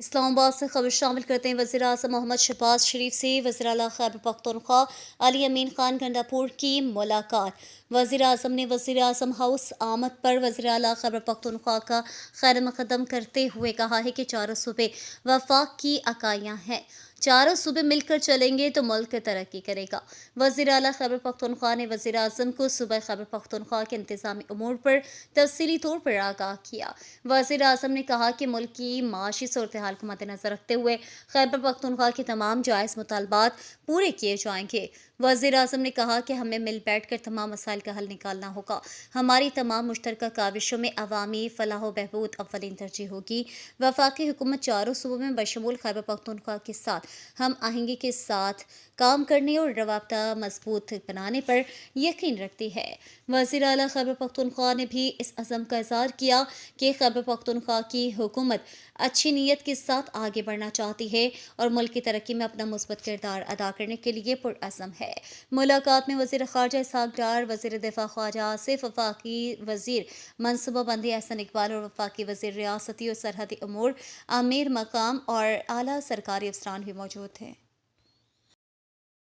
اسلام آباد سے خبر شامل کرتے ہیں۔ وزیر اعظم محمد شہباز شریف سے وزیر اعلیٰ خیبر پختونخوا علی امین خان گنڈاپور کی ملاقات۔ وزیر اعظم نے وزیر اعظم ہاؤس آمد پر وزیر اعلیٰ خیبر پختونخوا کا خیر مقدم کرتے ہوئے کہا ہے کہ چاروں صوبے وفاق کی اکائیاں ہیں، چاروں صوبے مل کر چلیں گے تو ملک ترقی کرے گا۔ وزیر اعلیٰ خیبر پختونخوا نے وزیر اعظم کو صوبہ خیبر پختونخوا کے انتظامی امور پر تفصیلی طور پر آگاہ کیا۔ وزیر اعظم نے کہا کہ ملک کی معاشی صورتحال کو مد نظر رکھتے ہوئے خیبر پختونخوا کے تمام جائز مطالبات پورے کیے جائیں گے۔ وزیر اعظم نے کہا کہ ہمیں مل بیٹھ کر تمام مسائل کا حل نکالنا ہوگا۔ ہماری تمام مشترکہ کاوشوں میں عوامی فلاح و بہبود اولین ترجیح ہوگی۔ وفاقی حکومت چاروں صوبوں میں بشمول خیبر پختونخوا کے ساتھ ہم آہنگی کے ساتھ کام کرنے اور روابط مضبوط بنانے پر یقین رکھتی ہے۔ وزیر اعلیٰ خیبر پختونخوا نے بھی اس عزم کا اظہار کیا کہ خیبر پختونخوا کی حکومت اچھی نیت کے ساتھ آگے بڑھنا چاہتی ہے اور ملک کی ترقی میں اپنا مثبت کردار ادا کرنے کے لیے پرعزم ہے۔ ملاقات میں وزیر خارجہ اسحاق ڈار، وزیر دفاع خواجہ آصف، وفاقی وزیر منصوبہ بندی احسن اقبال اور وفاقی وزیر ریاستی اور سرحدی امور امیر مقام اور اعلیٰ سرکاری افسران بھی موجود تھے۔